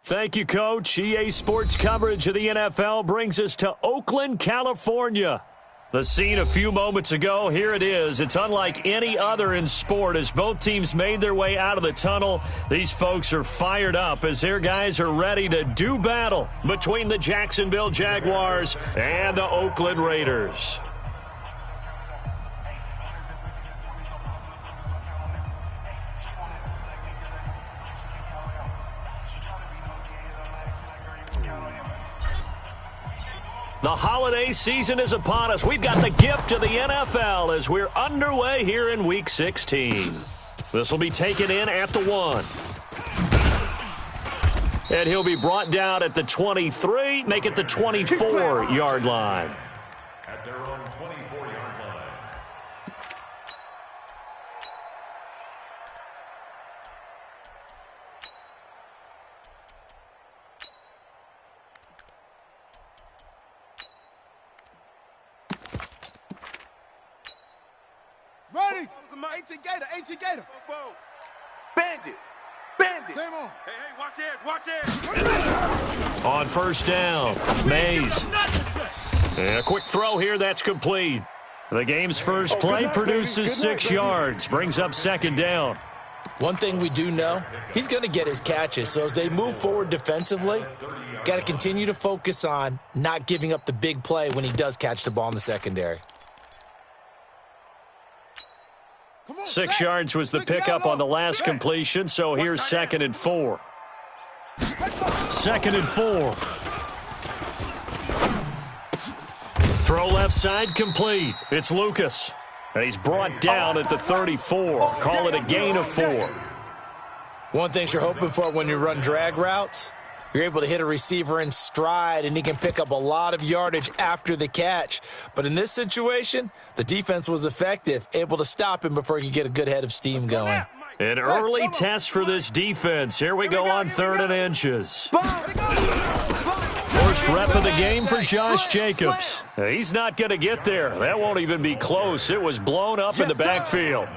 Thank you, Coach. EA Sports coverage of the NFL brings us to Oakland, California. The scene a few moments ago, here it is. It's unlike any other in sport as both teams made their way out of the tunnel. These folks are fired up as their guys are ready to do battle between the Jacksonville Jaguars and the Oakland Raiders. The holiday season is upon us. We've got the gift of the NFL as we're underway here in Week 16. This will be taken in at the 1. And he'll be brought down at the 23, make it the 24-yard line. At their own 24-yard line. Ready? Ancient Gator. Bandit. Same on. Hey, watch it. On first down, Mays. And a quick throw here, that's complete. The game's first play produces 6 yards, brings up second down. One thing we do know, he's going to get his catches. So as they move forward defensively, got to continue to focus on not giving up the big play when he does catch the ball in the secondary. 6 yards was the pickup on the last completion, so here's 2nd and 4. 2nd and 4. Throw left side complete. It's Lucas. And he's brought down at the 34. Call it a gain of 4. One thing you're hoping for when you run drag routes, you're able to hit a receiver in stride, and he can pick up a lot of yardage after the catch. But in this situation, the defense was effective, able to stop him before he could get a good head of steam going. An early test for this defense. Here we go on 3rd and inches. First rep of the game for Josh Jacobs. He's not going to get there. That won't even be close. It was blown up in the backfield.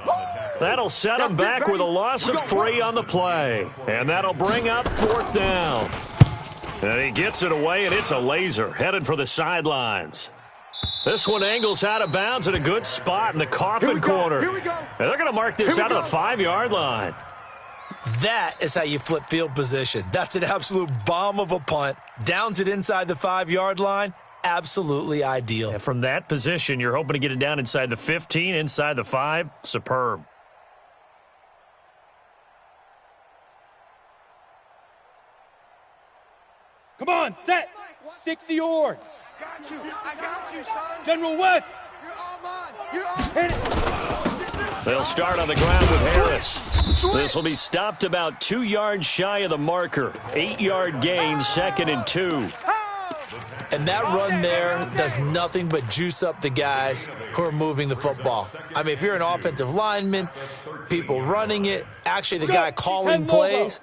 That'll set him back with a loss of 3 on the play. And that'll bring up 4th down. And he gets it away, and it's a laser headed for the sidelines. This one angles out of bounds at a good spot in the coffin corner. And they're going to mark this out of the 5-yard line. That is how you flip field position. That's an absolute bomb of a punt. Downs it inside the 5-yard line. Absolutely ideal. And from that position, you're hoping to get it down inside the 15, inside the 5. Superb. Come on, set. 60 yards. I got you, son. General West. You're all mine. You're all Hit it. They'll start on the ground with Harris. This will be stopped about 2 yards shy of the marker. 8-yard gain, 2nd and 2. And that run there does nothing but juice up the guys who are moving the football. I mean, if you're an offensive lineman, people running it, actually the guy calling plays,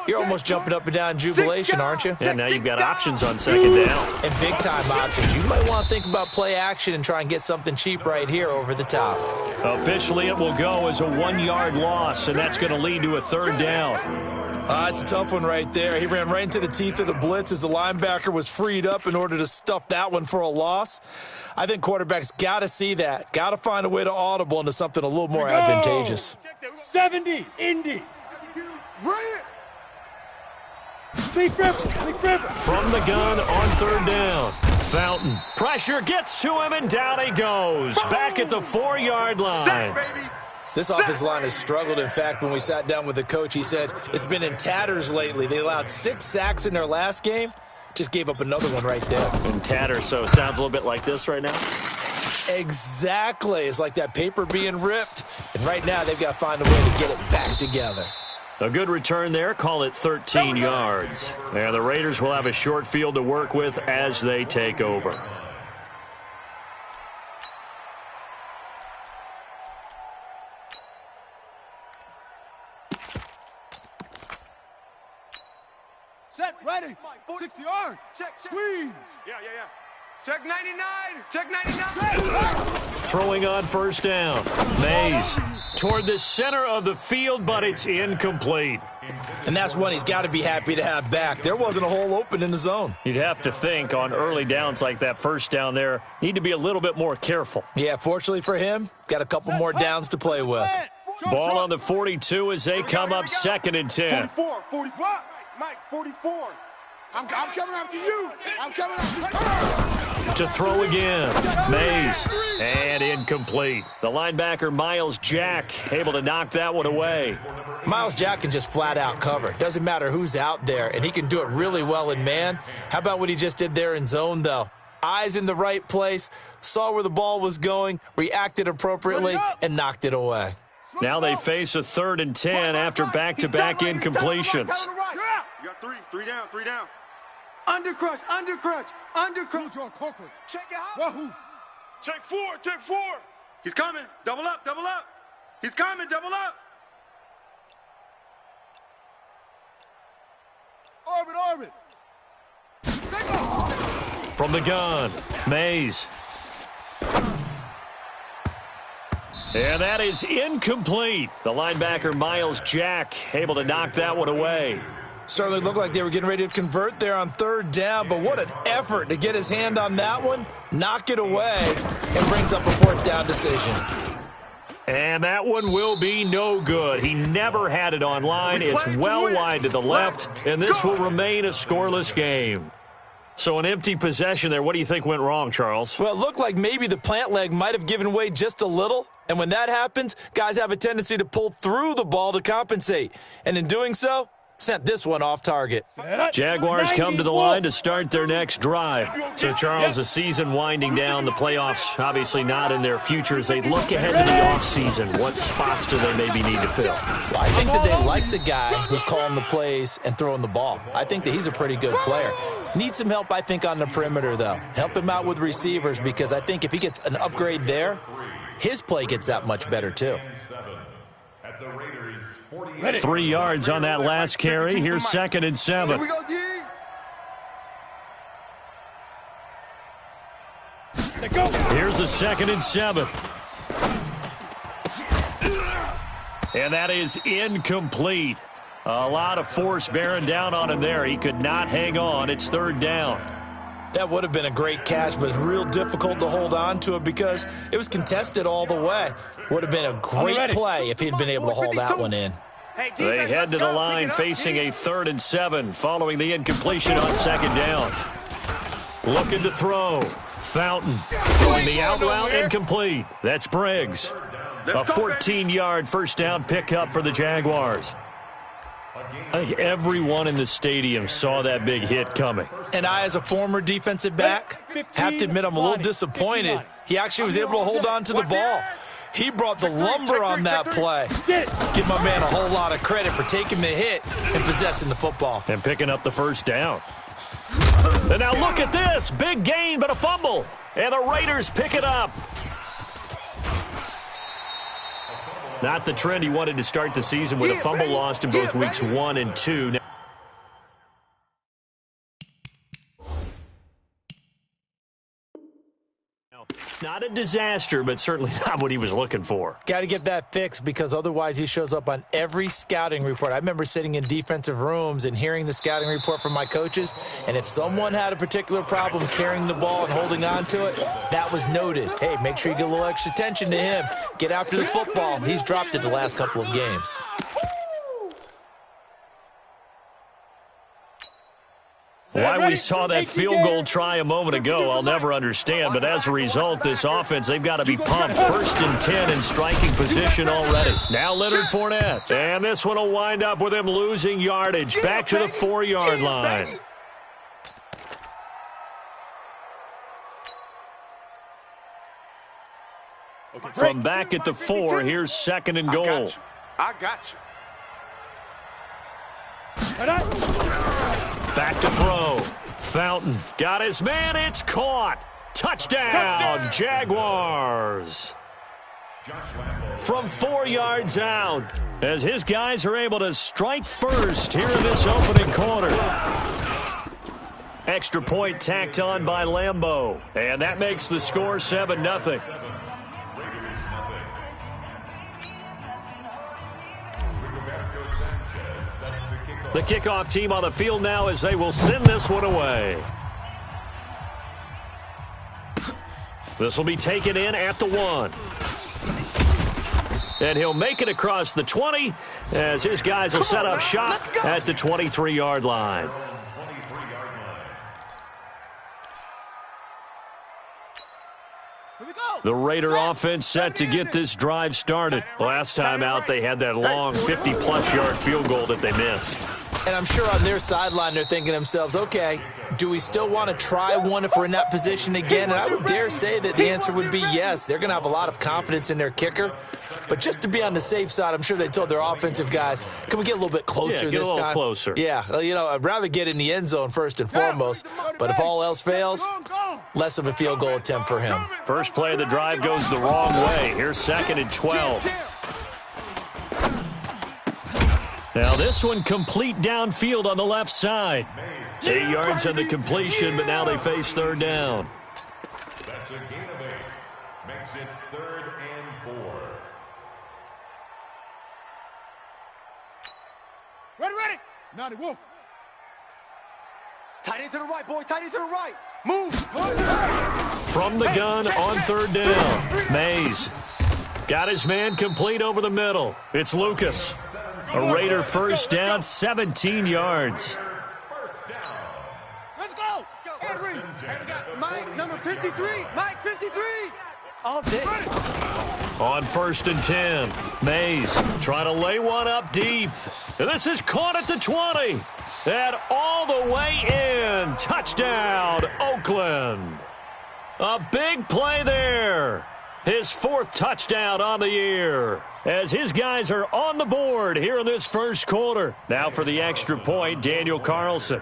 you're almost jumping up and down in jubilation, aren't you? And now you've got options on 2nd down. And big-time options. You might want to think about play action and try and get something cheap right here over the top. Officially, it will go as a 1-yard loss, and that's going to lead to a 3rd down. It's a tough one right there. He ran right into the teeth of the blitz as the linebacker was freed up in order to stuff that one for a loss. I think quarterbacks got to see that. Got to find a way to audible into something a little more advantageous. 70, Indy. Bring it. Big Ripper. From the gun on 3rd down. Fountain. Pressure gets to him, and down he goes. Back at the 4-yard line. This offensive line has struggled. In fact, when we sat down with the coach, he said it's been in tatters lately. They allowed 6 sacks in their last game. Just gave up another one right there. In tatters, so it sounds a little bit like this right now. Exactly. It's like that paper being ripped. And right now, they've got to find a way to get it back together. A good return there. Call it 13 yards. And the Raiders will have a short field to work with as they take over. Set, ready. 60 yards. Check, squeeze. Yeah. Check 99. Check 99. Throwing on first down. Mays toward the center of the field, but it's incomplete. And that's one he's got to be happy to have back. There wasn't a hole open in the zone. You'd have to think on early downs like that first down there, need to be a little bit more careful. Yeah, fortunately for him, got a couple more downs to play with. Ball on the 42 as they come up 2nd and 10. 44. Mike, 44. I'm coming after you. I'm coming after you. To throw again. Mays. And incomplete. The linebacker, Miles Jack, able to knock that one away. Miles Jack can just flat out cover. Doesn't matter who's out there, and he can do it really well in man. How about what he just did there in zone, though? Eyes in the right place, saw where the ball was going, reacted appropriately, and knocked it away. Now they face a 3rd and 10 after back-to-back incompletions. You got three down. Undercrush. Check it out. Wahoo. Check four. He's coming. Double up. He's coming. Double up. Orbit. Take off. From the gun, Mays. And that is incomplete. The linebacker, Miles Jack, able to knock that one away. Certainly looked like they were getting ready to convert there on 3rd down, but what an effort to get his hand on that one, knock it away, and brings up a 4th down decision. And that one will be no good. He never had it on line. It's well wide to the left, and this will remain a scoreless game. So an empty possession there. What do you think went wrong, Charles? Well, it looked like maybe the plant leg might have given way just a little, and when that happens, guys have a tendency to pull through the ball to compensate, and in doing so, sent this one off target. Jaguars come to the line to start their next drive. So, Charles, the season winding down, the playoffs obviously not in their future. As they look ahead to the offseason, what spots do they maybe need to fill? Well, I think that they like the guy who's calling the plays and throwing the ball. I think that he's a pretty good player. Needs some help, I think, on the perimeter, though. Help him out with receivers, because I think if he gets an upgrade there, his play gets that much better, too. 3 yards on that last carry. Here's 2nd and 7. Here we go, D. Here's a 2nd and 7. And that is incomplete. A lot of force bearing down on him there. He could not hang on. It's 3rd down. That would have been a great catch, but it's real difficult to hold on to it because it was contested all the way. Would have been a great play if he'd been able to haul that one in. They head to the line facing a 3rd and 7 following the incompletion on 2nd down. Looking to throw. Fountain throwing the out route incomplete. That's Briggs. A 14-yard first down pickup for the Jaguars. I think everyone in the stadium saw that big hit coming. And I, as a former defensive back, have to admit I'm a little disappointed. He actually was able to hold on to the ball. He brought the lumber on that play. Give my man a whole lot of credit for taking the hit and possessing the football. And picking up the first down. And now look at this. Big gain, but a fumble. And the Raiders pick it up. Not the trend he wanted to start the season with a fumble lost in both weeks 1 and 2. It's not a disaster, but certainly not what he was looking for. Got to get that fixed because otherwise he shows up on every scouting report. I remember sitting in defensive rooms and hearing the scouting report from my coaches, and if someone had a particular problem carrying the ball and holding on to it, that was noted. Hey, make sure you get a little extra attention to him. Get after the football. He's dropped it the last couple of games. Why we saw that field goal try a moment ago, I'll never understand. But as a result, this offense, they've got to be pumped. 1st and 10 in striking position already. Now Leonard Fournette. And this one will wind up with him losing yardage. Back to the 4-yard line. From back at the 4, here's 2nd and goal. I got you. Back to throw. Fountain got his man. It's caught. Touchdown, Jaguars. From 4 yards out, as his guys are able to strike first here in this opening quarter. Extra point tacked on by Lambeau, and that makes the score 7-0. The kickoff team on the field now as they will send this one away. This will be taken in at the 1. And he'll make it across the 20 as his guys will set up shop at the 23-yard line. The Raider offense set to get this drive started. Last time out, they had that long 50-plus yard field goal that they missed. And I'm sure on their sideline they're thinking to themselves, okay, do we still want to try one if we're in that position again? And I would dare say that the answer would be yes. They're going to have a lot of confidence in their kicker. But just to be on the safe side, I'm sure they told their offensive guys, can we get a little bit closer this time? Get a little closer. Yeah, I'd rather get in the end zone first and foremost. But if all else fails, less of a field goal attempt for him. First play of the drive goes the wrong way. Here's 2nd and 12. Now this one complete downfield on the left side. 8 yards on the completion, but now they face 3rd down. That's a gain of 8. Makes it 3rd and 4. Ready. Now they wolf. Tight end to the right, boy. Tight end to the right. Move. From the gun on 3rd down. Mays got his man complete over the middle. It's Lucas. A Raider first down, 17 yards. Let's go. Henry. Hey, we got Mike, number 53. Mike, 53. All day. On 1st and 10, Mays trying to lay one up deep. And this is caught at the 20. And all the way in. Touchdown, Oakland. A big play there. His 4th touchdown on the year. As his guys are on the board here in this first quarter. Now for the extra point, Daniel Carlson.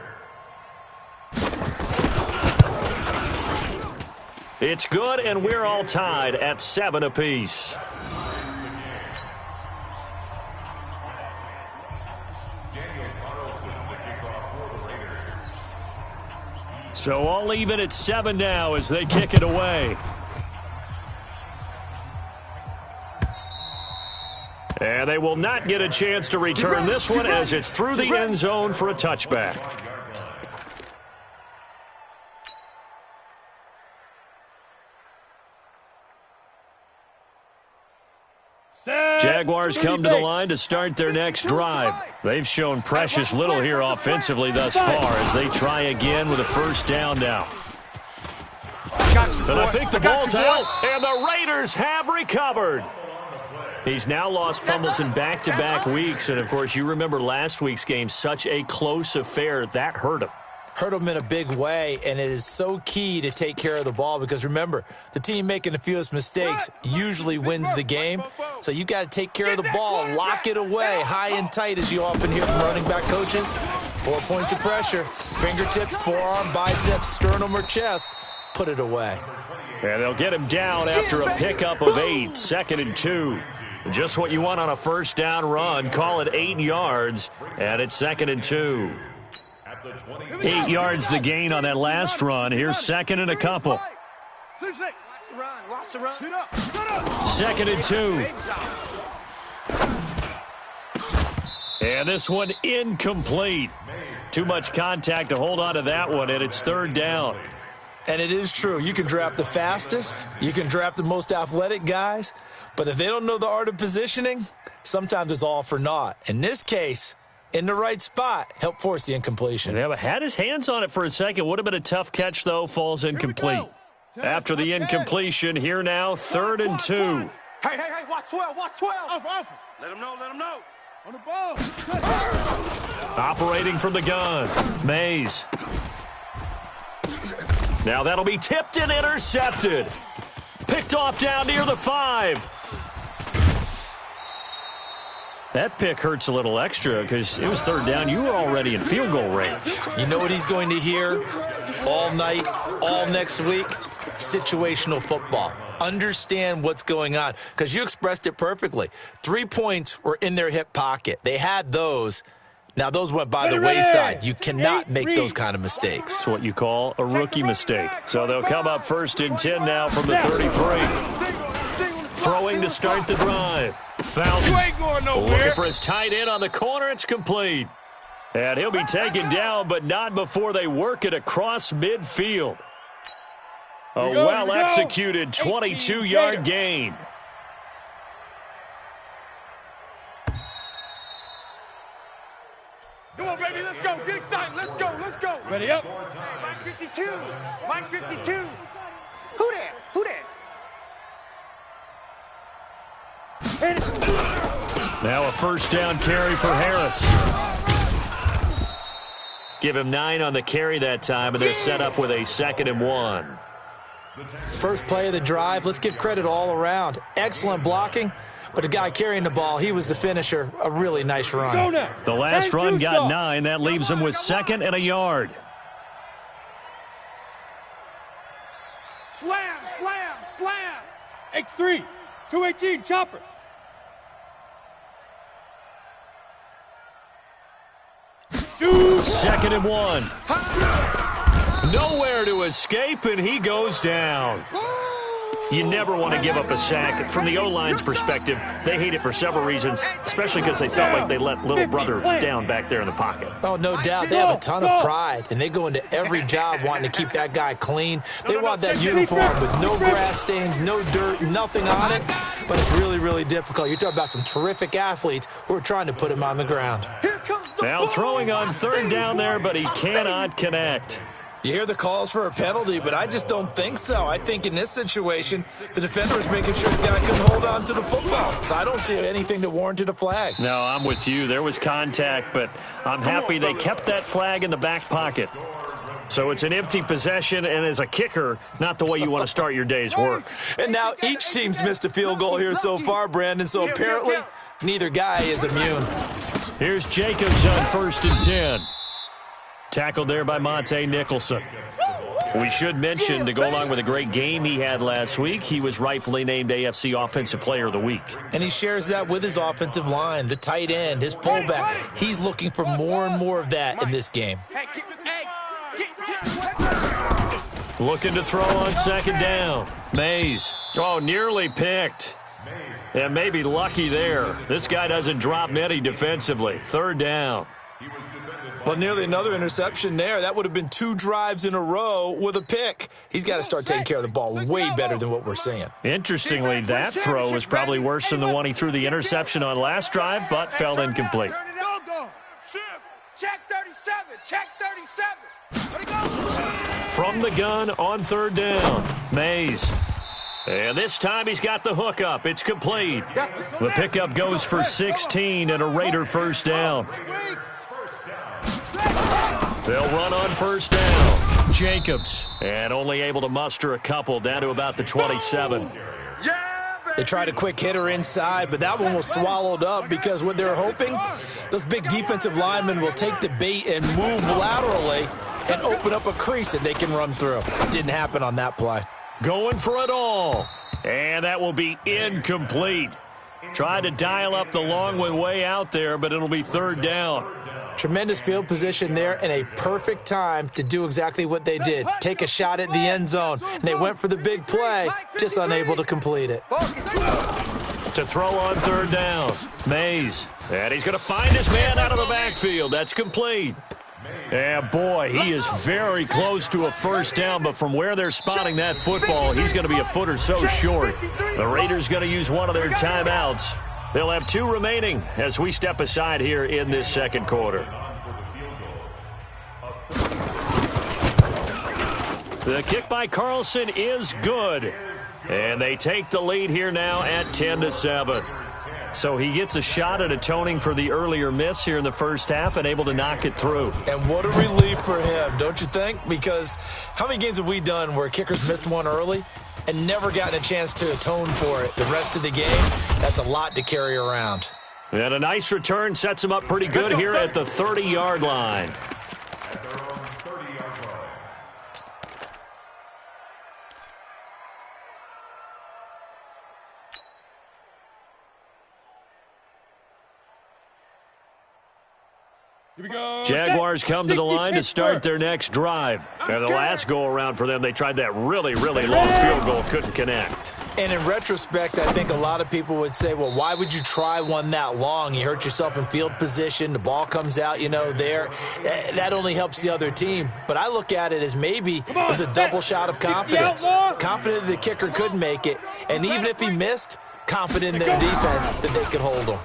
It's good, and we're all tied at 7 apiece. So all even at 7 now as they kick it away. And they will not get a chance to return this one as it's through the end zone for a touchback. Jaguars come to the line to start their next drive. They've shown precious little here offensively thus far as they try again with a first down now. And I think the ball's out, and the Raiders have recovered. He's now lost fumbles in back-to-back weeks, and, of course, you remember last week's game, such a close affair. That hurt him. Hurt him in a big way, and it is so key to take care of the ball because, remember, the team making the fewest mistakes usually wins the game. So you got to take care of the ball, lock it away, high and tight, as you often hear from running back coaches. 4 points of pressure, fingertips, forearm, biceps, sternum, or chest. Put it away. And they'll get him down after a pickup of 8, 2nd and 2. Just what you want on a first down run. Call it 8 yards, and it's 2nd and 2. 8 yards the gain on that last run. Here's 2nd and a couple. 2nd and 2. And this one incomplete. Too much contact to hold on to that one, and it's 3rd down. And it is true. You can draft the fastest. You can draft the most athletic guys. But if they don't know the art of positioning, sometimes it's all for naught. In this case, in the right spot, help force the incompletion. Yeah, but had his hands on it for a second. Would have been a tough catch, though. Falls incomplete. After the incompletion, here now, 3rd and 2. Hey, watch 12, watch 12. Off. Let him know. On the ball. Operating from the gun, Mays. Now that'll be tipped and intercepted. Picked off down near the 5. That pick hurts a little extra because it was 3rd down. You were already in field goal range. You know what he's going to hear all night, all next week? Situational football. Understand what's going on because you expressed it perfectly. 3 points were in their hip pocket. They had those. Now, those went by the wayside. You cannot make those kind of mistakes. It's what you call a rookie mistake. So they'll come up 1st and 10 now from the 33. Throwing to start the drive. Fountain looking for his tight end on the corner. It's complete. And he'll be taken down, but not before they work it across midfield. A well-executed 22-yard gain. Come on, baby, let's go. Get excited. Let's go. Let's go. Ready up. Mike 52. Mike 52. Who that? Who that? Now a first down carry for Harris. Give him 9 on the carry that time, and they're set up with a 2nd and 1. First play of the drive, let's give credit all around. Excellent blocking, but the guy carrying the ball, he was the finisher. A really nice run. The last run got 9. That leaves him with 2nd and a yard. Slam, slam, slam. X3, 218, chopper. Shoot. 2nd and 1. Nowhere to escape, and he goes down. You never want to give up a sack. From the O-line's perspective, they hate it for several reasons, especially because they felt like they let little brother down back there in the pocket. Oh, no doubt. They have a ton of pride, and they go into every job wanting to keep that guy clean. They want that uniform with no grass stains, no dirt, nothing on it, but it's really, really difficult. You're talking about some terrific athletes who are trying to put him on the ground. Now throwing on 3rd down there, but he cannot connect. You hear the calls for a penalty, but I just don't think so. I think in this situation, the defender is making sure his guy couldn't hold on to the football. So I don't see anything that warranted a flag. No, I'm with you. There was contact, but I'm happy they kept that flag in the back pocket. So it's an empty possession, and as a kicker, not the way you want to start your day's work. And now each team's missed a field goal here so far, Brandon, so apparently neither guy is immune. Here's Jacobs on 1st and 10. Tackled there by Monte Nicholson. We should mention, to go along with a great game he had last week, he was rightfully named AFC Offensive Player of the Week. And he shares that with his offensive line, the tight end, his fullback. He's looking for more and more of that in this game. Looking to throw on 2nd down. Mays. Oh, nearly picked. And maybe lucky there. This guy doesn't drop many defensively. 3rd down. Well, nearly another interception there. That would have been 2 drives in a row with a pick. He's got to start taking care of the ball way better than what we're seeing. Interestingly, that throw was probably worse than the one he threw the interception on last drive, but fell incomplete. Check 37. Check 37. From the gun on 3rd down, Mays. And this time he's got the hook up. It's complete. The pickup goes for 16 and a Raider first down. They'll run on 1st down. Jacobs. And only able to muster a couple down to about the 27. They tried a quick hitter inside, but that one was swallowed up because what they're hoping, those big defensive linemen will take the bait and move laterally and open up a crease that they can run through. Didn't happen on that play. Going for it all. And that will be incomplete. Tried to dial up the long one way out there, but it'll be 3rd down. Tremendous field position there and a perfect time to do exactly what they did. Take a shot at the end zone. And they went for the big play, just unable to complete it. To throw on 3rd down, Mays. And he's going to find his man out of the backfield. That's complete. And boy, he is very close to a first down, but from where they're spotting that football, he's going to be a foot or so short. The Raiders going to use one of their timeouts. They'll have 2 remaining as we step aside here in this 2nd quarter. The kick by Carlson is good. And they take the lead here now at 10-7. So he gets a shot at atoning for the earlier miss here in the first half and able to knock it through. And what a relief for him, don't you think? Because how many games have we done where kickers missed one early and never gotten a chance to atone for it the rest of the game? That's a lot to carry around. And a nice return sets him up pretty good here at the 30-yard line. Jaguars come to the line to start their next drive. And the last go-around for them, they tried that really, really long field goal, couldn't connect. And in retrospect, I think a lot of people would say, well, why would you try one that long? You hurt yourself in field position. The ball comes out, there. That only helps the other team. But I look at it as maybe it was a double shot of confidence. Confident the kicker could make it. And even if he missed, confident in their defense that they could hold him.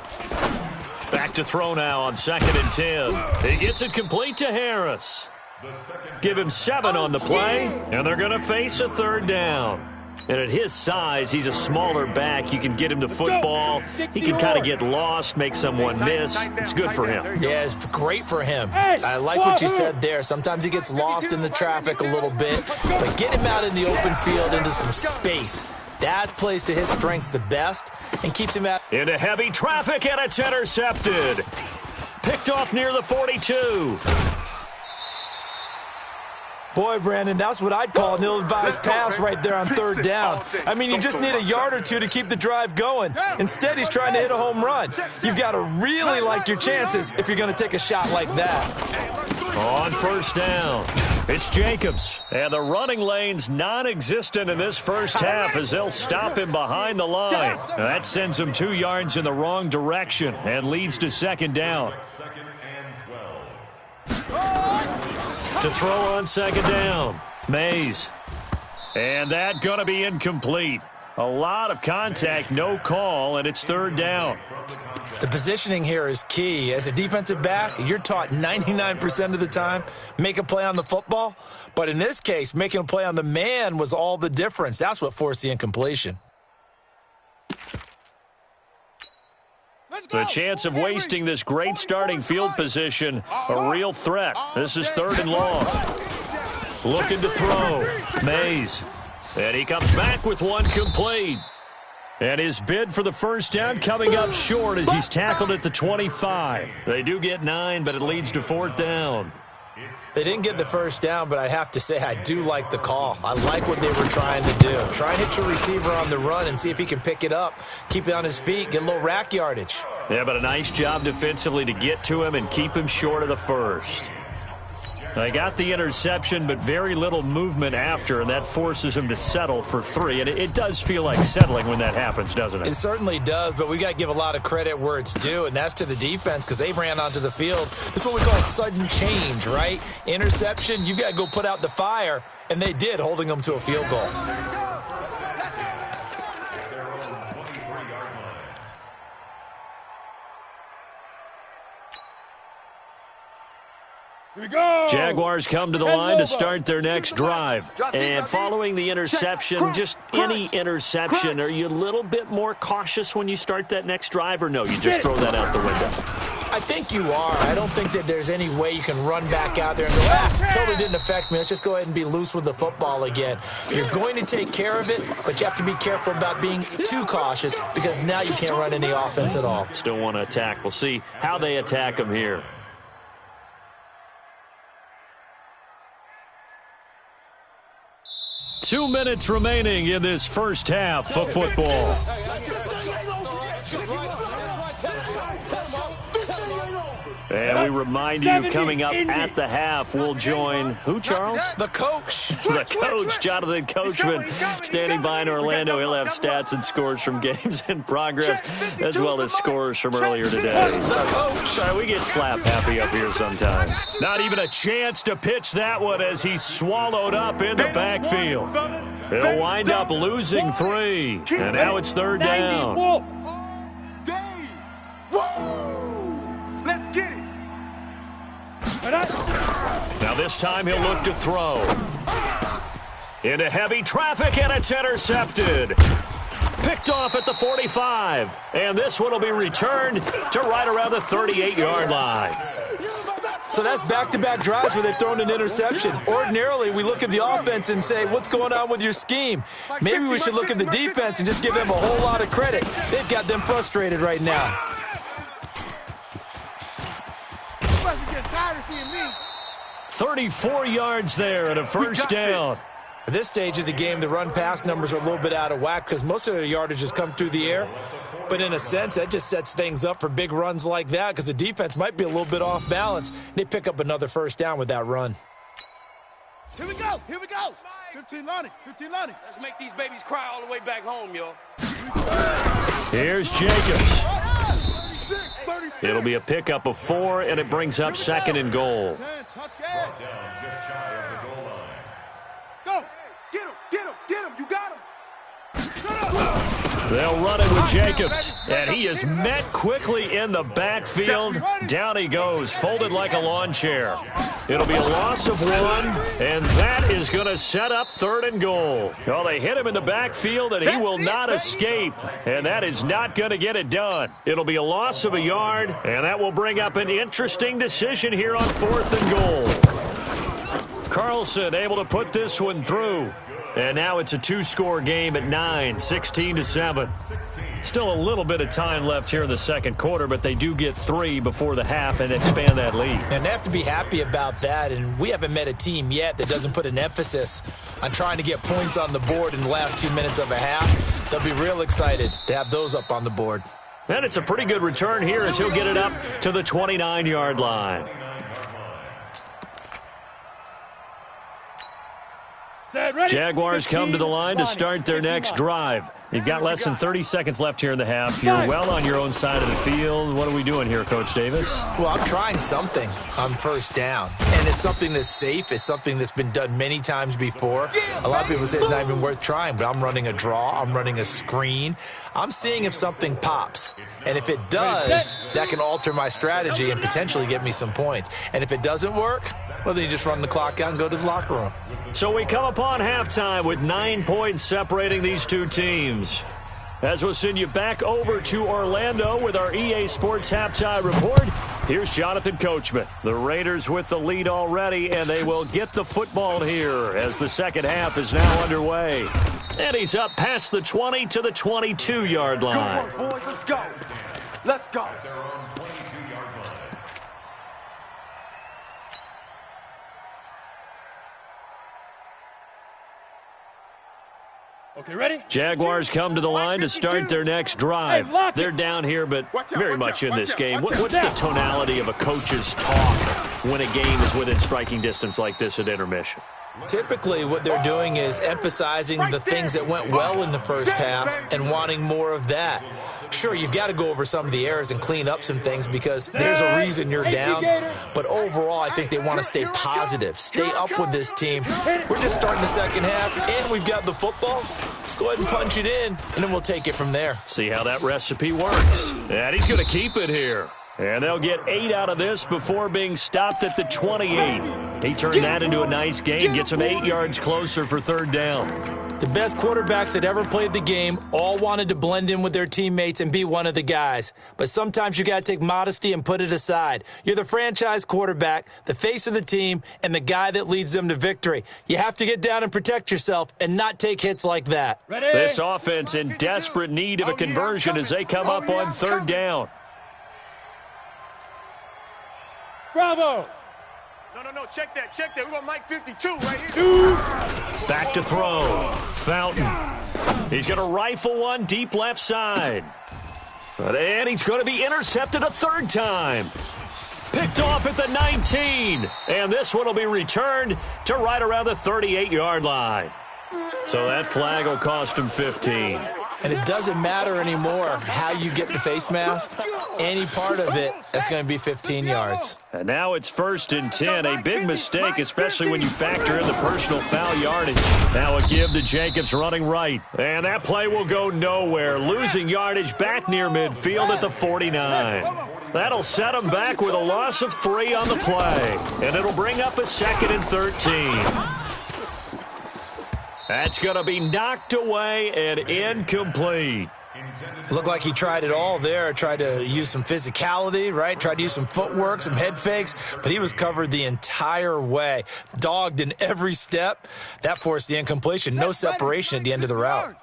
Back to throw now on 2nd and 10. He gets it complete to Harris. Give him 7 on the play, and they're going to face a 3rd down. And at his size, he's a smaller back. You can get him the football. He can kind of get lost, make someone miss. It's good for him. Yeah, it's great for him. I like what you said there. Sometimes he gets lost in the traffic a little bit. But get him out in the open field into some space. That plays to his strengths the best and keeps him out. Into heavy traffic, and it's intercepted. Picked off near the 42. Boy, Brandon, that's what I'd call an ill-advised pass right there on 3rd down. I mean, you just need a yard or two to keep the drive going. Instead, he's trying to hit a home run. You've got to really like your chances if you're going to take a shot like that. On 1st down, it's Jacobs. And the running lane's non-existent in this first half as they'll stop him behind the line. That sends him 2 yards in the wrong direction and leads to 2nd down. To throw on 2nd down, Mays. And that going to be incomplete. A lot of contact, no call, and it's 3rd down. The positioning here is key. As a defensive back, you're taught 99% of the time, make a play on the football. But in this case, making a play on the man was all the difference. That's what forced the incompletion. The chance of wasting this great starting field position, a real threat. This is 3rd and long. Looking to throw, Mays. And he comes back with one complete. And his bid for the 1st down coming up short as he's tackled at the 25. They do get 9, but it leads to 4th down. They didn't get the 1st down, but I have to say I do like the call. I like what they were trying to do. Try and hit your receiver on the run and see if he can pick it up, keep it on his feet, get a little rack yardage. Yeah, but a nice job defensively to get to him and keep him short of the 1st. They got the interception, but very little movement after, and that forces him to settle for 3. And it does feel like settling when that happens, doesn't it? It certainly does, but we got to give a lot of credit where it's due, and that's to the defense because they ran onto the field. This is what we call sudden change, right? Interception, you got to go put out the fire, and they did, holding them to a field goal. Jaguars come to the line to start their next drive. And following the interception, just any interception, are you a little bit more cautious when you start that next drive, or no, you just throw that out the window? I think you are. I don't think that there's any way you can run back out there and go, totally didn't affect me. Let's just go ahead and be loose with the football again. You're going to take care of it, but you have to be careful about being too cautious because now you can't run any offense at all. Still want to attack. We'll see how they attack them here. Two minutes remaining in this first half of football. And we remind you, coming up at the half, we'll join who, Charles? The coach. The coach, Jonathan Coachman, standing by in Orlando. He'll have stats and scores from games in progress, as well as scores from earlier today. The coach. We get slap happy up here sometimes. Not even a chance to pitch that one as he's swallowed up in the backfield. He'll wind up losing 3, and now it's 3rd down. Let's get it. Now this time he'll look to throw. Into heavy traffic, and it's intercepted. Picked off at the 45. And this one will be returned to right around the 38-yard line. So that's back-to-back drives where they've thrown an interception. Ordinarily, we look at the offense and say, what's going on with your scheme? Maybe we should look at the defense and just give them a whole lot of credit. They've got them frustrated right now. 34 yards there and a 1st down. At this stage of the game, the run-pass numbers are a little bit out of whack because most of their yardage has come through the air. But in a sense, that just sets things up for big runs like that because the defense might be a little bit off balance. They pick up another 1st down with that run. Here we go. Here we go. 15 Lonnie. 15 Lonnie. Let's make these babies cry all the way back home, yo. Here's Jacobs. 36. It'll be a pickup of 4, and it brings up 2nd and goal. 10, touchdown. Down just shy of the goal line. Go. Get him. Get him. Get him. You got him. Shut up. They'll run it with Jacobs, and he is met quickly in the backfield. Down he goes, folded like a lawn chair. It'll be a loss of 1, and that is going to set up 3rd and goal. Well, they hit him in the backfield, and he will not escape, and that is not going to get it done. It'll be a loss of a yard, and that will bring up an interesting decision here on 4th and goal. Carlson able to put this one through. And now it's a 2-score game at 9, 16-7. Still a little bit of time left here in the 2nd quarter, but they do get 3 before the half and expand that lead. And they have to be happy about that, and we haven't met a team yet that doesn't put an emphasis on trying to get points on the board in the last 2 minutes of a half. They'll be real excited to have those up on the board. And it's a pretty good return here as he'll get it up to the 29-yard line. Jaguars come to the line to start their next drive. You've got less than 30 seconds left here in the half. You're well on your own side of the field. What are we doing here, Coach Davis? Well, I'm trying something on 1st down. And it's something that's safe. It's something that's been done many times before. A lot of people say it's not even worth trying, but I'm running a draw. I'm running a screen. I'm seeing if something pops. And if it does, that can alter my strategy and potentially get me some points. And if it doesn't work, well, then you just run the clock out and go to the locker room. So we come upon halftime with 9 points separating these two teams. As we'll send you back over to Orlando with our EA Sports Halftime Report, here's Jonathan Coachman. The Raiders with the lead already, and they will get the football here as the 2nd half is now underway. And he's up past the 20 to the 22-yard line. Good work, boys. Let's go. Let's go. Their own 22-yard line. Okay, ready? Jaguars come to the line to start their next drive. They're down here, but very much in this game. What's the tonality of a coach's talk when a game is within striking distance like this at intermission? Typically, what they're doing is emphasizing the things that went well in the 1st half and wanting more of that. Sure, you've got to go over some of the errors and clean up some things because there's a reason you're down. But overall, I think they want to stay positive, stay up with this team. We're just starting the 2nd half, and we've got the football. Let's go ahead and punch it in, and then we'll take it from there. See how that recipe works. And he's going to keep it here. And they'll get 8 out of this before being stopped at the 28. He turned that into a nice gain, gets him 8 yards closer for 3rd down. The best quarterbacks that ever played the game all wanted to blend in with their teammates and be one of the guys. But sometimes you got to take modesty and put it aside. You're the franchise quarterback, the face of the team, and the guy that leads them to victory. You have to get down and protect yourself and not take hits like that. Ready? This offense in desperate need of a conversion as they come up on 3rd down. Bravo! No, check that. We're going to Mike 52 right here. Back to throw. Fountain. He's going to rifle one deep left side. And he's going to be intercepted a 3rd time. Picked off at the 19. And this one will be returned to right around the 38-yard line. So that flag will cost him 15. And it doesn't matter anymore how you get the face mask. Any part of it, that's going to be 15 yards. And now it's 1st and 10. A big mistake, especially when you factor in the personal foul yardage. Now a give to Jacobs running right. And that play will go nowhere. Losing yardage back near midfield at the 49. That'll set him back with a loss of 3 on the play. And it'll bring up a 2nd and 13. That's going to be knocked away and incomplete. Looked like he tried it all there. Tried to use some physicality, right? Tried to use some footwork, some head fakes, but he was covered the entire way. Dogged in every step. That forced the incompletion. No separation at the end of the route.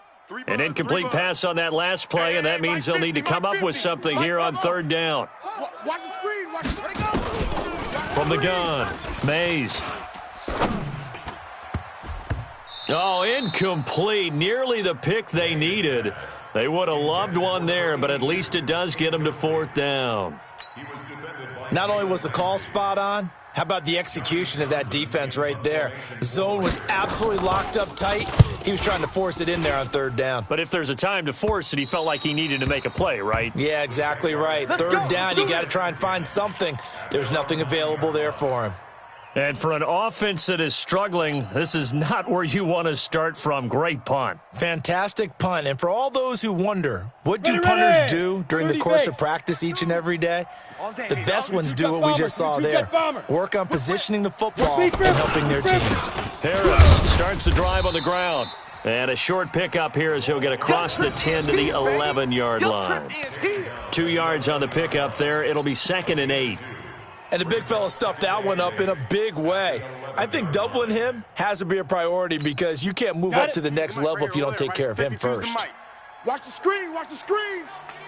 An incomplete pass on that last play, and that means they'll need to come up with something here on 3rd down. Watch the screen. Watch the go. From the gun, Mays. Oh, incomplete. Nearly the pick they needed. They would have loved one there, but at least it does get them to 4th down. Not only was the call spot on, How about the execution of that defense right there? The zone was absolutely locked up tight. He was trying to force it in there on third down. But if there's a time to force it, he felt like he needed to make a play, right? Yeah, exactly right. Third down, you got to try and find something. There's nothing available there for him. And for an offense that is struggling, this is not where you want to start from. Great punt. Fantastic punt. And for all those who wonder, what do punters do during the course of practice each and every day? The best ones do what we just saw there. Work on positioning the football and helping their team. Harris starts the drive on the ground. And a short pickup here as he'll get across the 10 to the 11-yard line. 2 yards on the pickup there. It'll be 2nd and 8. And the big fella stuffed that one up in a big way. I think doubling him has to be a priority because you can't move up to the next level if you don't take care of him first. Watch the screen, watch the screen,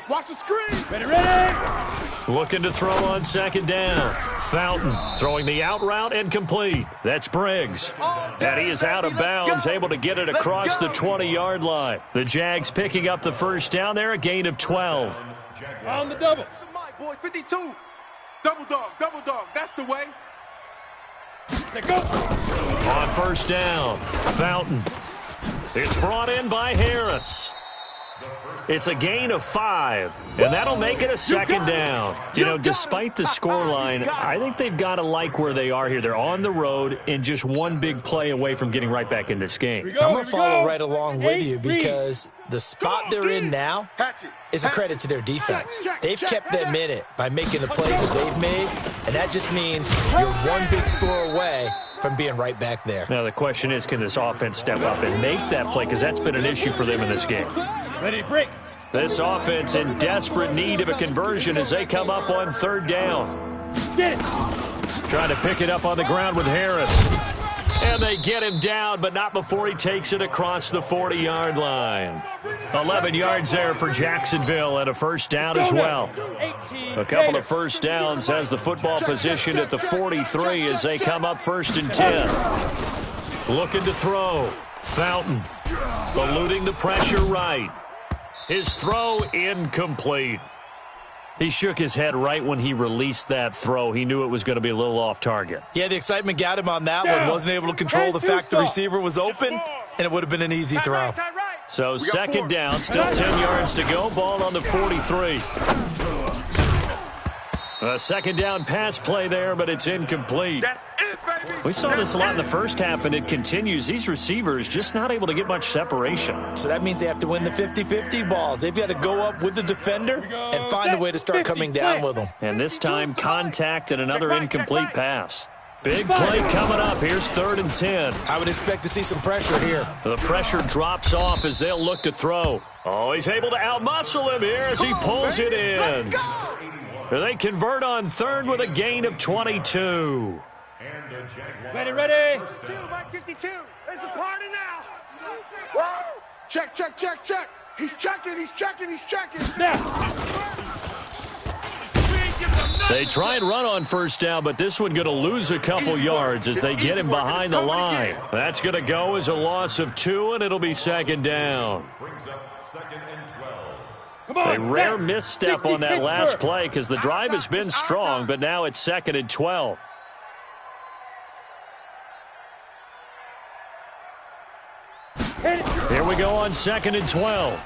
watch the screen. Ready. Looking to throw on 2nd down. Fountain throwing the out route incomplete. That's Briggs. And he is out of bounds, able to get it across the 20-yard line. The Jags picking up the first down there, a gain of 12. On the double. Boys, 52. Double dog, that's the way. Let's go. On first down, Fountain. It's brought in by Harris. It's a gain of 5, and that'll make it a 2nd down. You know, despite the scoreline, I think they've got to like where they are here. They're on the road and just one big play away from getting right back in this game. I'm going to follow right along with you because the spot they're in now is a credit to their defense. They've kept them in it by making the plays that they've made, and that just means you're one big score away from being right back there. Now, the question is, can this offense step up and make that play? Because that's been an issue for them in this game. Ready to break. This offense in desperate need of a conversion as they come up on 3rd down. Get it. Trying to pick it up on the ground with Harris. And they get him down, but not before he takes it across the 40-yard line. 11 yards there for Jacksonville and a first down as well. A couple of first downs has the football position at the 43 as they come up 1st and 10. Looking to throw. Fountain eluding the pressure right. His throw incomplete. He shook his head right when he released that throw. He knew it was going to be a little off target. Yeah, the excitement got him on that one. Wasn't able to control the fact the receiver was open, and it would have been an easy throw. So 2nd down, still 10 yards to go. Ball on the 43. A 2nd down pass play there, but it's incomplete. We saw this a lot in the first half, and it continues. These receivers just not able to get much separation. So that means they have to win the 50-50 balls. They've got to go up with the defender and find a way to start coming down with them. And this time, contact and another incomplete pass. Big play coming up. Here's 3rd and 10. I would expect to see some pressure here. The pressure drops off as they'll look to throw. Oh, he's able to outmuscle him here as he pulls it in. They convert on 3rd with a gain of 22. Ready, ready. 52, Mike 52. It's a party now. Woo! Check. He's checking. Now. They try and run on first down, but this one going to lose a couple yards as they get him behind the line. That's going to go as a loss of 2, and it'll be 2nd down. A rare misstep on that last play because the drive has been strong, but now it's 2nd and 12. Here we go on 2nd and 12.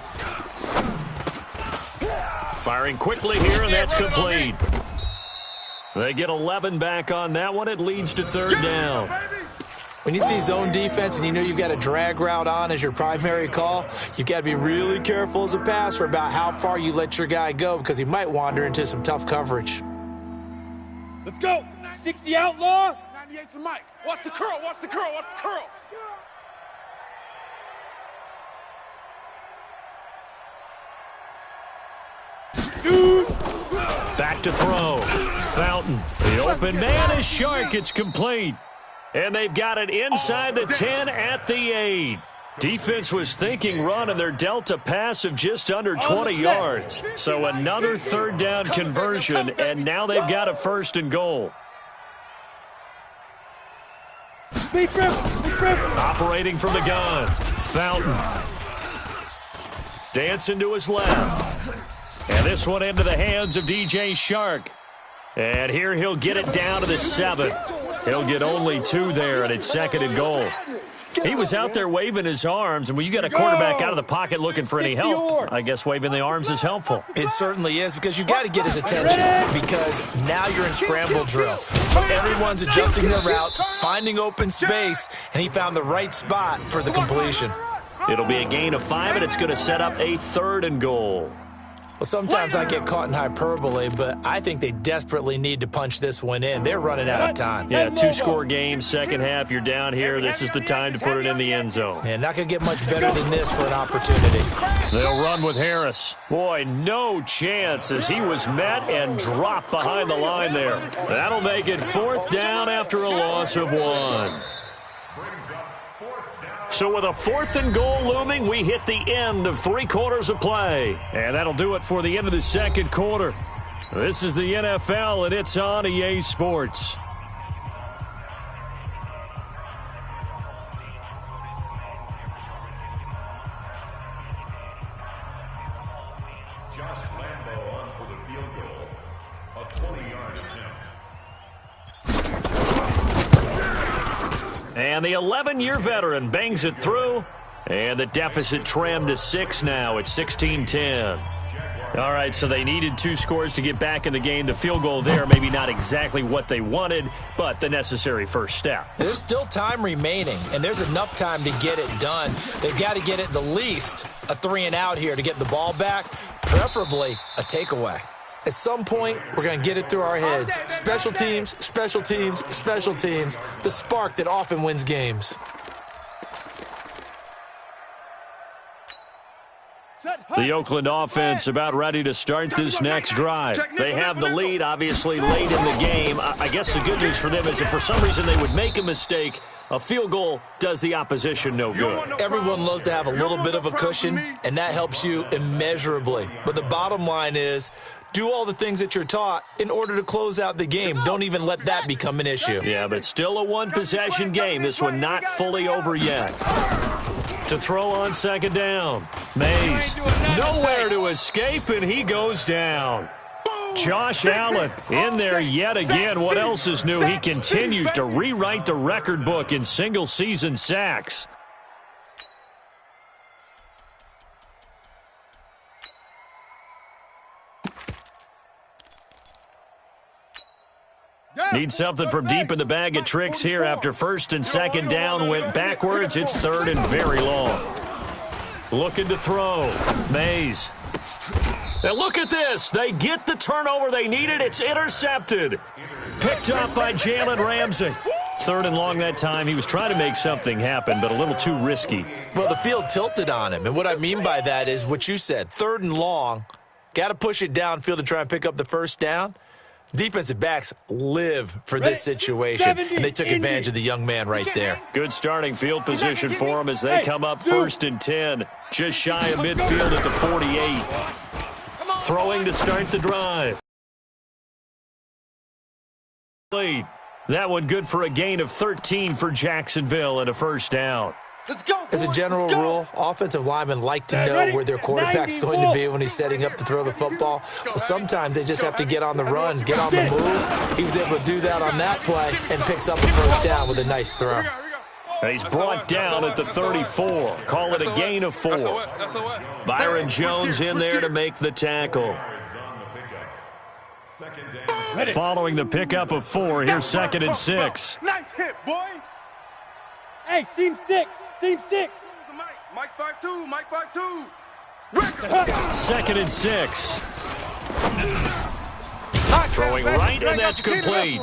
Firing quickly here, and that's complete. They get 11 back on that one. It leads to 3rd down. When you see zone defense and you know you've got a drag route on as your primary call, you've got to be really careful as a passer about how far you let your guy go because he might wander into some tough coverage. Let's go. 60 outlaw. 98's the Mike. Watch the curl. Shoot. Back to throw. Fountain. The open man is Shark. It's complete. And they've got it inside the 10 at the 8. Defense was thinking run, and they're dealt a pass of just under 20 yards. So another 3rd down conversion, and now they've got a 1st and goal. Big grip. Operating from the gun. Fountain. Dancing to his left. And this one into the hands of DJ Shark. And here he'll get it down to the 7. He'll get only 2 there, and it's 2nd and goal. He was out there waving his arms, and when you get a quarterback out of the pocket looking for any help, I guess waving the arms is helpful. It certainly is, because you got to get his attention, because now you're in scramble drill. So everyone's adjusting their routes, finding open space, and he found the right spot for the completion. It'll be a gain of 5, and it's going to set up a 3rd and goal. Well, sometimes I get caught in hyperbole, but I think they desperately need to punch this one in. They're running out of time. Yeah, 2-score game, second half, you're down here. This is the time to put it in the end zone. Yeah, not going to get much better than this for an opportunity. They'll run with Harris. Boy, no chance as he was met and dropped behind the line there. That'll make it 4th down after a loss of 1. So with a 4th and goal looming, we hit the end of 3 quarters of play. And that'll do it for the end of the 2nd quarter. This is the NFL, and it's on EA Sports. Josh Lambo on for the field goal. A 20-yard attempt. And the 11-year veteran bangs it through. And the deficit trimmed to 6 now. It's 16-10. All right, so they needed 2 scores to get back in the game. The field goal there, maybe not exactly what they wanted, but the necessary first step. There's still time remaining, and there's enough time to get it done. They've got to get at the least a 3-and-out here to get the ball back, preferably a takeaway. At some point, we're going to get it through our heads. Special teams, special teams, special teams. The spark that often wins games. The Oakland offense about ready to start this next drive. They have the lead, obviously, late in the game. I guess the good news for them is if for some reason they would make a mistake, a field goal does the opposition no good. Everyone loves to have a little bit of a cushion, and that helps you immeasurably. But the bottom line is, do all the things that you're taught in order to close out the game. Don't even let that become an issue. Yeah, but still a one-possession game. This one not fully over yet. To throw on 2nd down. Mays, nowhere to escape, and he goes down. Josh Allen in there yet again. What else is new? He continues to rewrite the record book in single-season sacks. Need something from deep in the bag of tricks here after 1st and 2nd down went backwards. It's 3rd and very long. Looking to throw. Mays. Now look at this. They get the turnover they needed. It's intercepted. Picked up by Jalen Ramsey. 3rd and long that time. He was trying to make something happen, but a little too risky. Well, the field tilted on him. And what I mean by that is what you said. 3rd and long. Got to push it downfield to try and pick up the 1st down. Defensive backs live for this situation, and they took advantage of the young man right there. Good starting field position for them as they come up 1st and 10. Just shy of midfield at the 48. Throwing to start the drive. That one good for a gain of 13 for Jacksonville and a 1st down. As a general rule, offensive linemen like to know where their quarterback's going to be when he's setting up to throw the football. But sometimes they just have to get on the run, get on the move. He was able to do that on that play and picks up a 1st down with a nice throw. And he's brought down at the 34. Call it a gain of 4. Byron Jones in there to make the tackle. Following the pickup of 4, here's 2nd and 6. Nice hit, boy. Hey, seam 6. Seam 6. Mike 5-2. Mike 5-2. 2nd and 6. Throwing right, and that's complete.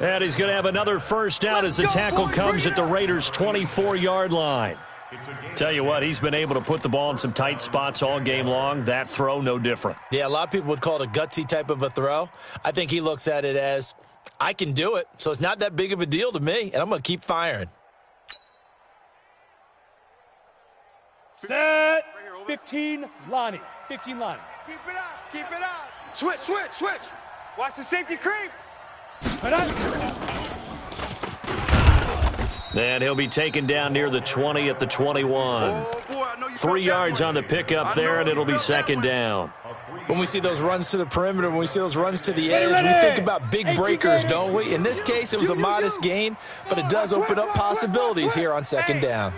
And he's going to have another 1st down as the tackle comes at the Raiders' 24-yard line. Tell you what, he's been able to put the ball in some tight spots all game long. That throw, no different. Yeah, a lot of people would call it a gutsy type of a throw. I think he looks at it as, I can do it, so it's not that big of a deal to me, and I'm going to keep firing. Set. 15, Lonnie. 15, Lonnie. Keep it up. Keep it up. Switch, switch, switch. Watch the safety creep. And he'll be taken down near the 20 at the 21. 3 yards on the pickup there, and it'll be 2nd down. When we see those runs to the perimeter, when we see those runs to the edge, we think about big breakers, don't we? In this case, it was a modest gain, but it does open up possibilities here on second down.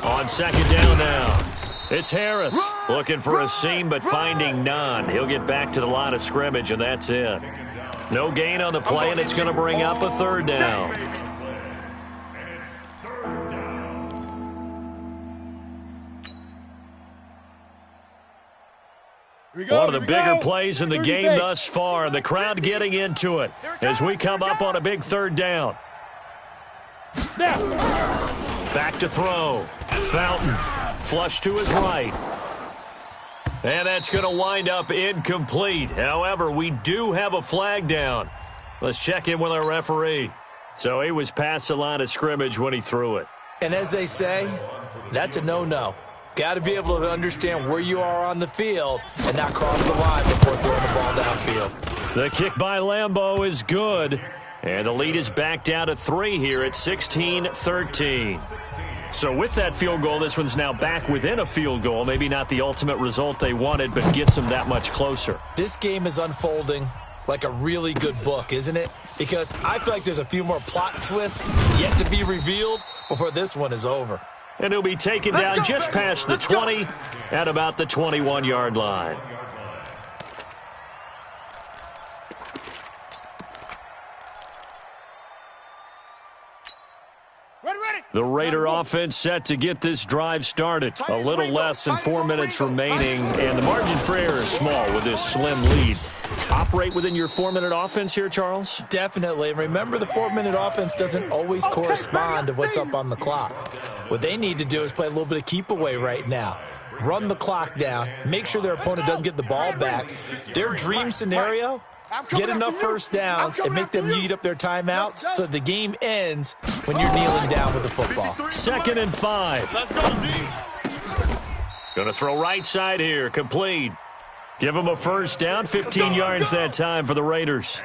On second down now, it's Harris looking for a seam but finding none. He'll get back to the line of scrimmage, and that's it. No gain on the play, and it's going to bring up a third down. One of the bigger plays in the game thus far, and the crowd getting into it as we come up on a big third down. Back to throw. Fountain, flush to his right. And that's going to wind up incomplete. However, we do have a flag down. Let's check in with our referee. So he was past the line of scrimmage when he threw it. And as they say, that's a no-no. Got to be able to understand where you are on the field and not cross the line before throwing the ball downfield. The kick by Lambeau is good. And the lead is back down to 3 here at 16-13. So with that field goal, this one's now back within a field goal. Maybe not the ultimate result they wanted, but gets them that much closer. This game is unfolding like a really good book, isn't it? Because I feel like there's a few more plot twists yet to be revealed before this one is over. And he'll be taken down just past the 20 at about the 21-yard line. The Raider offense set to get this drive started. A little less than 4 minutes remaining, and the margin for error is small with this slim lead. Operate within your 4-minute offense here, Charles? Definitely. Remember, the 4-minute offense doesn't always correspond to what's up on the clock. What they need to do is play a little bit of keep away right now. Run the clock down. Make sure their opponent doesn't get the ball back. Their dream scenario, get enough first downs and make them eat up their timeouts so the game ends when you're kneeling down with the football. 2nd and 5. Let's go, D. Going to throw right side here. Complete. Give them a first down. 15 yards that time for the Raiders.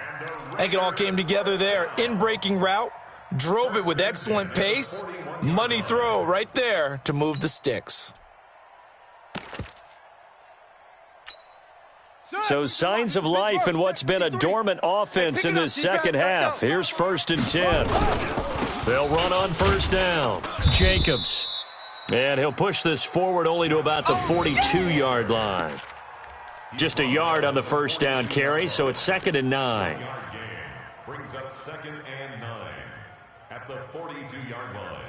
I think it all came together there. In-breaking route. Drove it with excellent pace. Money throw right there to move the sticks. So signs of life in what's been a dormant offense in this second half. Here's 1st and 10. They'll run on first down. Jacobs. And he'll push this forward only to about the 42-yard line. Just a yard on the first down carry, so it's 2nd and 9. Brings up 2nd and 9 at the 42-yard line.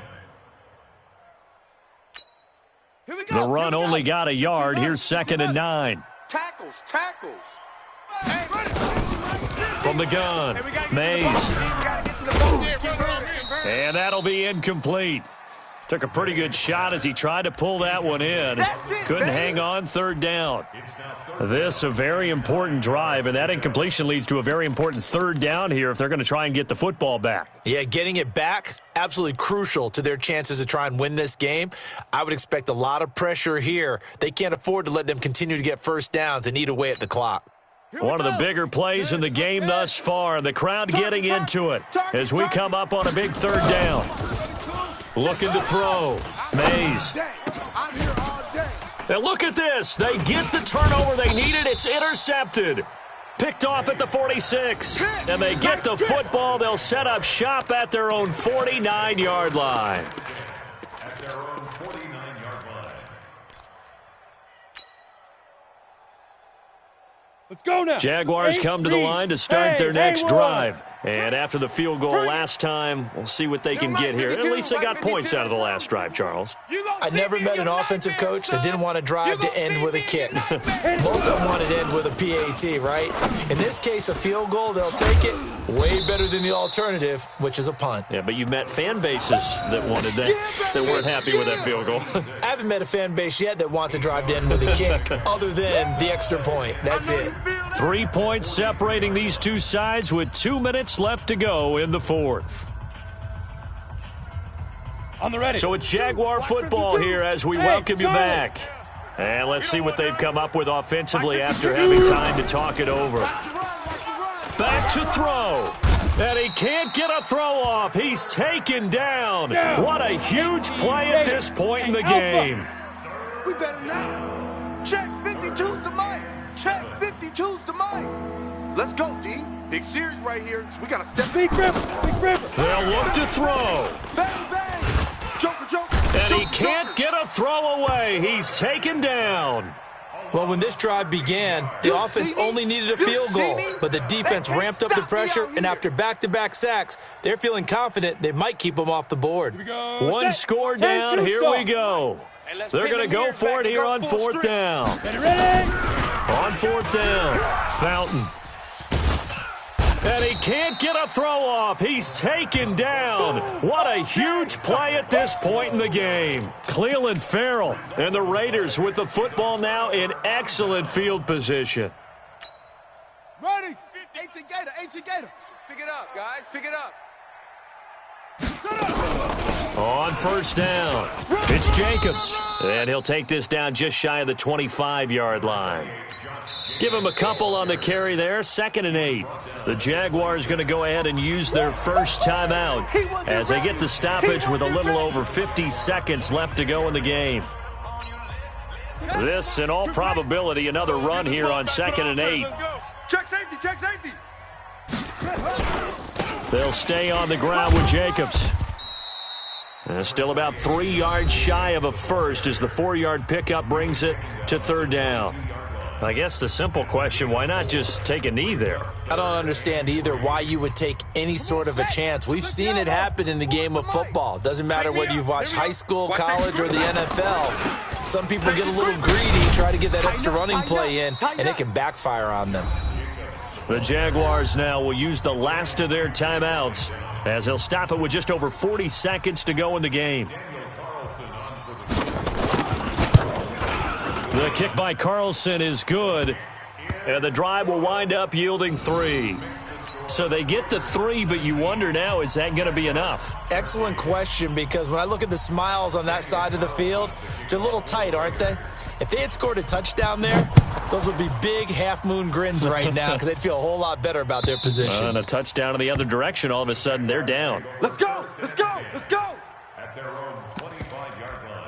The run only got a yard. Here's 2nd and 9. Tackles. From the gun, Mays. And that'll be incomplete. Took a pretty good shot as he tried to pull that one in. Couldn't hang on, 3rd down. This a very important drive, and that incompletion leads to a very important 3rd down here if they're going to try and get the football back. Yeah, getting it back, absolutely crucial to their chances to try and win this game. I would expect a lot of pressure here. They can't afford to let them continue to get first downs and eat away at the clock. One of the bigger plays in the game thus far, and the crowd getting into it as we come up on a big 3rd down. Looking to throw. Mays. And look at this. They get the turnover they needed. It's intercepted. Picked off at the 46. And they get the football. They'll set up shop at their own 49-yard line. At their own 49-yard line. Let's go now. Jaguars come to the line to start their next drive. And after the field goal last time, we'll see what they can get here. At least they got points out of the last drive, Charles. I never met an offensive coach that didn't want to drive to end with a kick. Most of them want to end with a PAT, right? In this case, a field goal, they'll take it. Way better than the alternative, which is a punt. Yeah, but you've met fan bases that wanted that weren't happy with that field goal. I haven't met a fan base yet that wants to drive to end with a kick other than the extra point. That's it. 3 points separating these two sides with 2 minutes left to go in the 4th. On the ready. So it's Jaguar football here as we welcome you back. And let's see what they've come up with offensively after having time to talk it over. Back to throw. And he can't get a throw off. He's taken down. What a huge play at this point in the game. We better now. Check 52's to Mike. Check 52's to Mike. Let's go, D. Big series right here. We got to step. Big River. Big River. They'll look to throw. Bang, bang. Joker, Joker. And he Joker, can't Joker. get a throw away. He's taken down. Well, when this drive began, the offense only needed a field goal, but the defense ramped up the pressure, and after back-to-back sacks, they're feeling confident they might keep them off the board. One score down. Here we go. They're going to go for it here on fourth down. Get it ready. On fourth down, Fountain. And he can't get a throw off. He's taken down. What a huge play at this point in the game. Cleveland Farrell and the Raiders with the football now in excellent field position. Ready. 18 Gator, 18 Gator. Pick it up, guys. Pick it up. On first down, it's Jacobs. And he'll take this down just shy of the 25-yard line. Give him a couple on the carry there, 2nd and 8. The Jaguars going to go ahead and use their first timeout as they get the stoppage with a little over 50 seconds left to go in the game. This, in all probability, another run here on 2nd and 8. Check safety, check safety. They'll stay on the ground with Jacobs. Still about 3 yards shy of a first as the 4-yard pickup brings it to third down. I guess the simple question, why not just take a knee there? I don't understand either why you would take any sort of a chance. We've seen it happen in the game of football. It doesn't matter whether you've watched high school, college, or the NFL. Some people get a little greedy, try to get that extra running play in, and it can backfire on them. The Jaguars now will use the last of their timeouts as they'll stop it with just over 40 seconds to go in the game. The kick by Carlson is good, and the drive will wind up yielding 3. So they get the 3, but you wonder now, is that going to be enough? Excellent question, because when I look at the smiles on that side of the field, they're a little tight, aren't they? If they had scored a touchdown there, those would be big half-moon grins right now because they'd feel a whole lot better about their position. And a touchdown in the other direction, all of a sudden they're down. Let's go, let's go, let's go. At their own 25-yard line.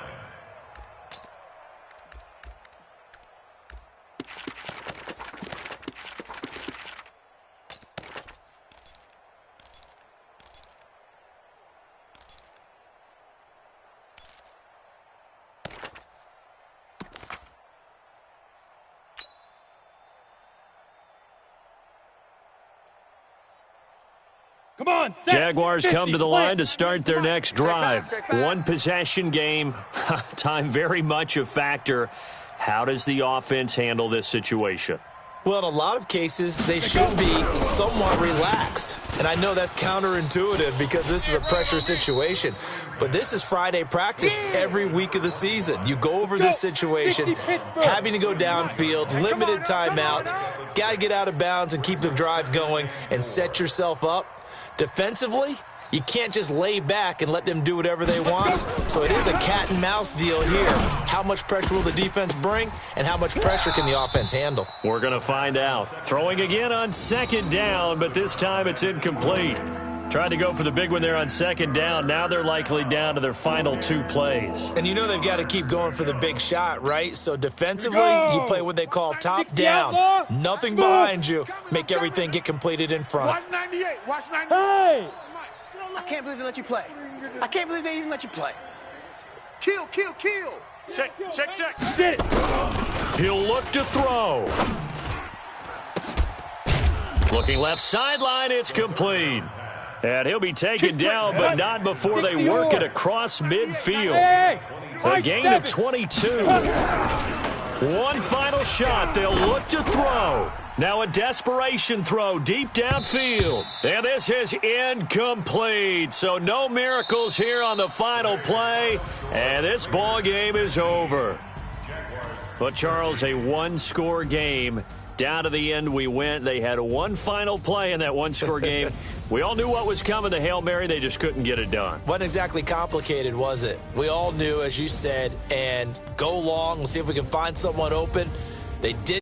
Come on, set. Jaguars 50, come to the play. line to start their next drive. One possession game. Time very much a factor. How does the offense handle this situation? Well, in a lot of cases, they should be somewhat relaxed. And I know that's counterintuitive because this is a pressure situation. But this is Friday practice every week of the season. You go over this situation, having to go downfield, limited timeouts, got to get out of bounds and keep the drive going and set yourself up. Defensively, you can't just lay back and let them do whatever they want. So it is a cat and mouse deal here. How much pressure will the defense bring, and how much pressure can the offense handle? We're going to find out. Throwing again on 2nd down, but this time it's incomplete. Tried to go for the big one there on 2nd down. Now they're likely down to their final 2 plays. And you know they've got to keep going for the big shot, right? So defensively, you play what they call top down. Nothing behind you. Make everything get completed in front. Watch 98, watch 98. Hey! I can't believe they let you play. I can't believe they even let you play. Kill, kill, kill. Check, check, check. Get it. He'll look to throw. Looking left sideline, it's complete. And he'll be taken down, but not before they work it across midfield. A gain of 22. One final shot. They'll look to throw. Now a desperation throw deep downfield. And this is incomplete. So no miracles here on the final play. And this ball game is over. But, Charles, a one-score game. Down to the end we went. They had one final play in that one-score game. We all knew what was coming, the Hail Mary. They just couldn't get it done. Wasn't exactly complicated, was it? We all knew, as you said, and go long. We'll see if we can find someone open. They did